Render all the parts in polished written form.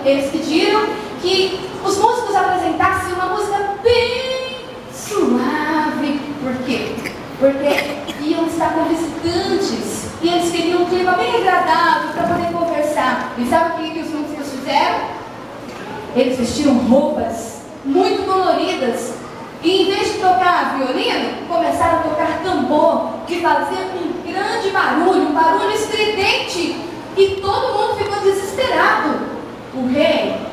pediram que os músicos apresentassem uma música bem suave. Por quê? Porque iam estar com visitantes e eles queriam um clima bem agradável para poder conversar. E sabe o que os músicos fizeram? Eles vestiram roupas muito coloridas e, em vez de tocar violino, começaram a tocar tambor, que fazia um grande barulho, um barulho estridente, e todo mundo ficou desesperado. O rei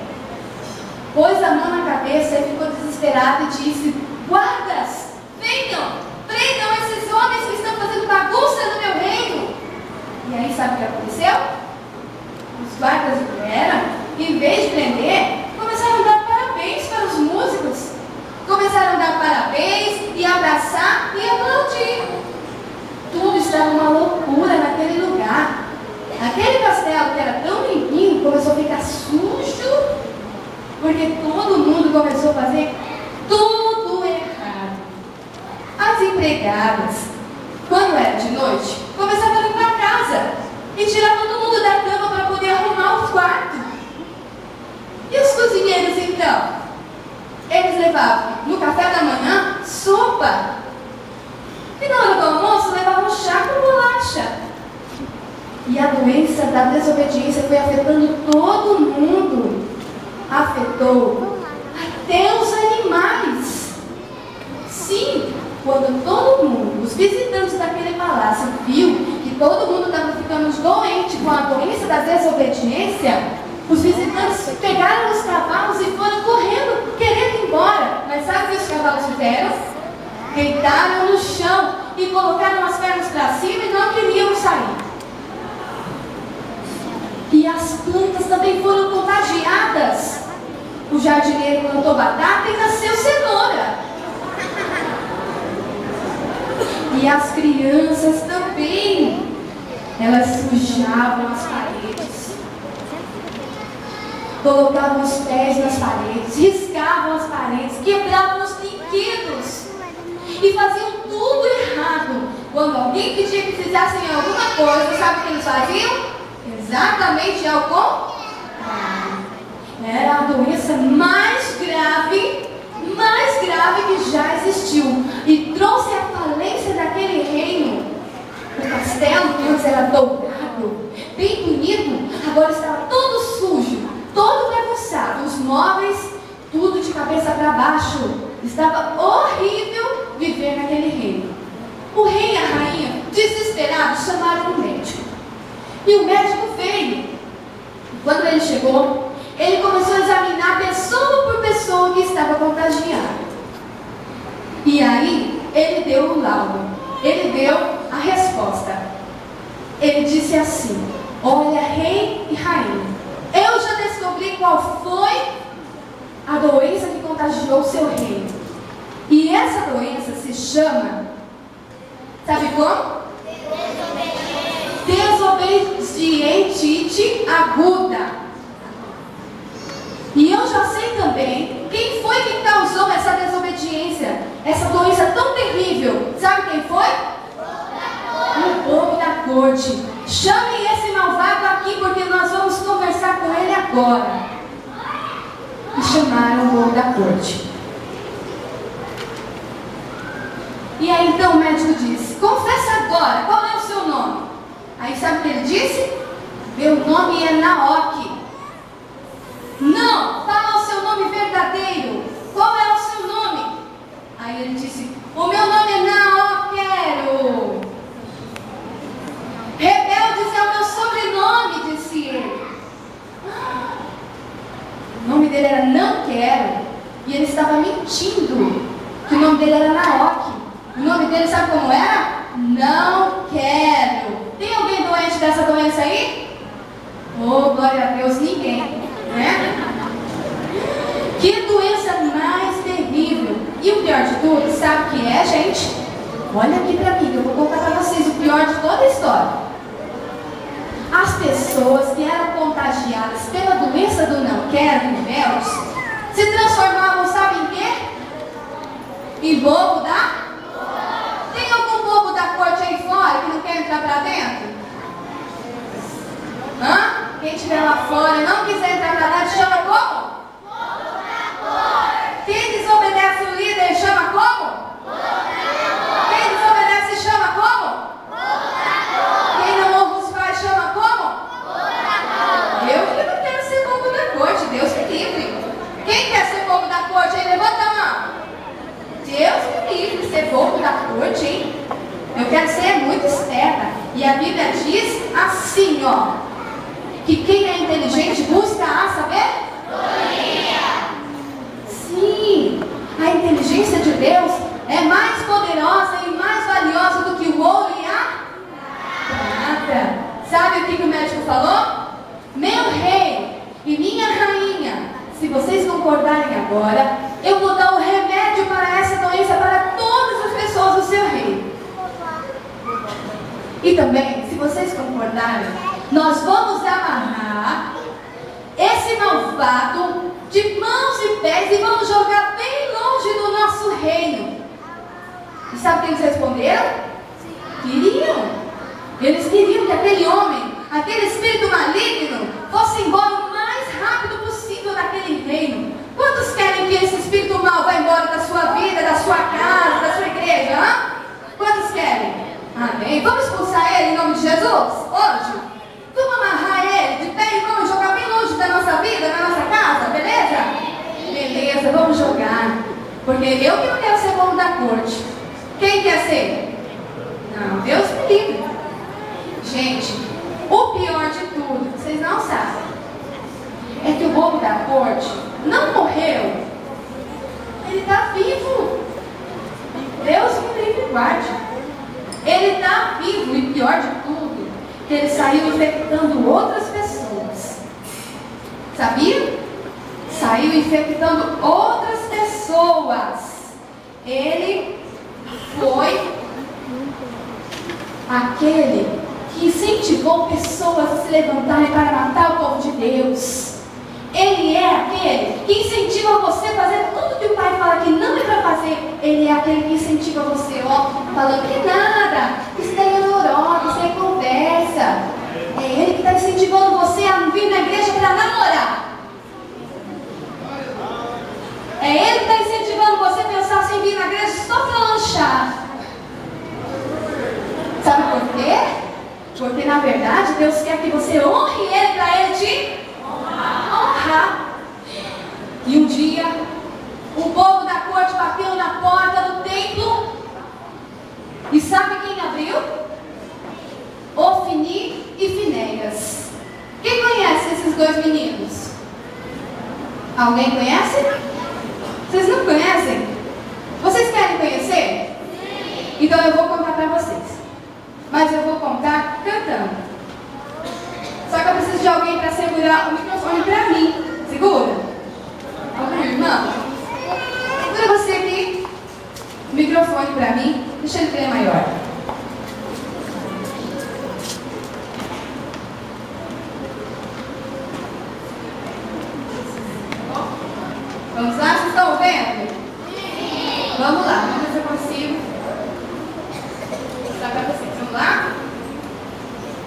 pôs a mão na cabeça e ficou desesperado e disse: guardas, venham, prendam esses homens que estão fazendo bagunça no meu reino. E aí sabe o que aconteceu? Os guardas vieram, em vez de prender, começaram a dar parabéns para os músicos. Começaram a dar parabéns e abraçar e aplaudir. Tudo estava uma loucura naquele lugar. Aquele castelo que era tão limpinho começou a ficar sujo, porque todo mundo começou a fazer tudo errado. As empregadas, quando era de noite, começavam a limpar a casa e tirar todo mundo da cama para poder arrumar os quartos. E os cozinheiros então? Eles levavam no café da manhã sopa. E na hora do almoço levavam chá com bolacha. E a doença da desobediência foi afetando todo mundo. Afetou até os animais. Sim, quando todo mundo, os visitantes daquele palácio, viu que todo mundo estava ficando doente com a doença da desobediência, os visitantes pegaram os cavalos e foram correndo, querendo ir embora. Mas sabe o que os cavalos fizeram? Deitaram no chão e colocaram as pernas para cima e não queriam sair. E as plantas também foram contagiadas. O jardineiro plantou batata e nasceu cenoura. E as crianças também. Elas sujavam as paredes, colocavam os pés nas paredes, riscavam as paredes, quebravam os brinquedos e faziam tudo errado. Quando alguém pedia que fizessem alguma coisa, sabe o que eles faziam? Exatamente ao contrário. Era a doença mais grave que já existiu e trouxe a falência daquele reino. O castelo, que antes era dourado, bem bonito, agora estava todo sujo, todo bagunçado, os móveis, tudo de cabeça para baixo. Estava horrível viver naquele reino. O rei e a rainha, desesperados, chamaram um médico. E o médico veio. Quando ele chegou, ele começou a examinar pessoa por pessoa que estava contagiada. E aí, ele deu o laudo. Ele deu a resposta. Ele disse assim: olha, rei e rainha, eu já descobri qual foi a doença que contagiou o seu reino. E essa doença se chama, sabe como? Desobedientite aguda. E eu já sei também quem foi que causou essa desobediência, essa doença tão terrível. Sabe quem foi? O povo da corte. Chamem esse malvado aqui, porque nós vamos conversar com ele agora. E chamaram o povo da corte. E aí então o médico disse: confessa agora, qual é o seu nome? Aí sabe o que ele disse? Meu nome é Naoki. Não, fala o seu nome verdadeiro. Qual é o seu nome? Aí ele disse: o meu nome é Naoquero. Rebeldes é o meu sobrenome, disse ele. O nome dele era Não Quero. E ele estava mentindo que o nome dele era Naoki. O nome dele sabe como era? Não Quero. Tem alguém doente dessa doença aí? Oh, glória a Deus, ninguém, né? Que doença mais terrível. E o pior de tudo, sabe o que é, gente? Olha aqui pra mim, eu vou contar pra vocês o pior de toda a história. As pessoas que eram contagiadas pela doença do não quero, rebeldes, se transformavam, sabe em quê? Em bobo da? Tem algum bobo da corte aí fora que não quer entrar pra dentro? Hã? Quem estiver lá fora e não quiser entrar para lá, chama como? Quem desobedece o líder chama como? Quem desobedece chama como? Quem não honra os pais chama como? Eu que não quero ser bobo da corte, Deus me livre. Quem quer ser bobo da corte aí? Levanta a mão. Deus me livre ser bobo da corte, hein? Eu quero ser muito esperta. E a Bíblia diz assim, ó, que quem é inteligente busca a saber? Sim, a inteligência de Deus é mais poderosa e mais valiosa do que o ouro e a prata. Sabe o que o médico falou? Meu rei e minha rainha, se vocês concordarem agora, eu vou dar o remédio para essa doença para todas as pessoas do seu reino. E também, se vocês concordarem, nós vamos amarrar esse malvado de mãos e pés e vamos jogar bem longe do nosso reino. E sabe o que eles responderam? Queriam. Eles queriam que aquele homem, aquele espírito maligno, fosse embora o mais rápido possível daquele reino. Quantos querem que esse espírito mal vá embora da sua vida, da sua casa, da sua igreja? Hein? Quantos querem? Amém. Vamos expulsar ele em nome de Jesus? Hoje? Vamos amarrar ele de pé e vamos jogar bem longe da nossa vida, da nossa casa, beleza? Beleza, vamos jogar. Porque eu que não quero ser bobo da corte. Quem quer ser? Não, Deus me livre. Gente, o pior de tudo, vocês não sabem, é que o bobo da corte não morreu. Ele está vivo. Deus me livre e guarde. Ele está vivo e pior de tudo, que ele saiu infectando outras pessoas. Sabia? Saiu infectando outras pessoas. Ele foi aquele que incentivou pessoas a se levantarem para matar o povo de Deus. Ele é aquele que incentiva você a fazer tudo que o pai fala que não é para fazer. Ele é aquele que incentiva você, ó, falando que nada, isso daí é lorota, isso é conversa. É ele que está incentivando você a vir na igreja para namorar. É ele que está incentivando você a pensar assim, vir na igreja só para lanchar. Sabe por quê? Porque na verdade Deus quer que você honre ele para ele te honrar. E um dia o povo da corte bateu na porta do templo. E sabe quem abriu? Ofni e Finéias. Quem conhece esses dois meninos? Alguém conhece? Vocês não conhecem? Vocês querem conhecer? Sim. Então eu vou contar para vocês. Mas eu vou contar cantando. Só que eu preciso de alguém para segurar o microfone para mim. Segura? Algum irmão? Segura você aqui. O microfone para mim. Deixa ele ver maior. Vamos lá? Vocês estão vendo? Sim. Vamos lá. Vamos ver se eu consigo. Vou mostrar para vocês. Vamos lá?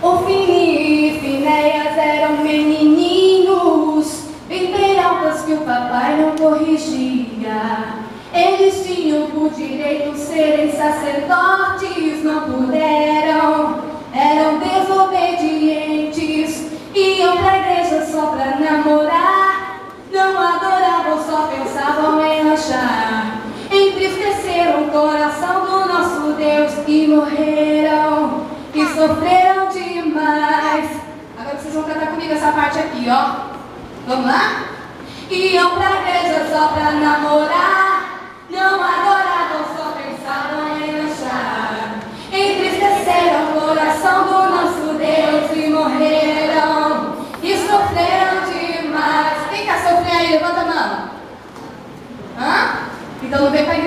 Ofni e Finéias eram menininhos, bem peraltas que o papai não corrigia. Eles tinham por direito serem sacerdotes, não puderam, eram desobedientes, iam pra igreja só pra namorar, não adoravam, só pensavam em lanchar. Entristeceram o coração do nosso Deus e morreram, e sofreram demais. Agora vocês vão cantar comigo essa parte aqui, ó. Vamos lá? Iam pra igreja só pra namorar, não adoravam, só pensavam em lanchar. Entristeceram o coração do nosso Deus e morreram, e sofreram demais. Quem quer sofrer aí? Levanta a mão. Hã? Então não vem pra igreja.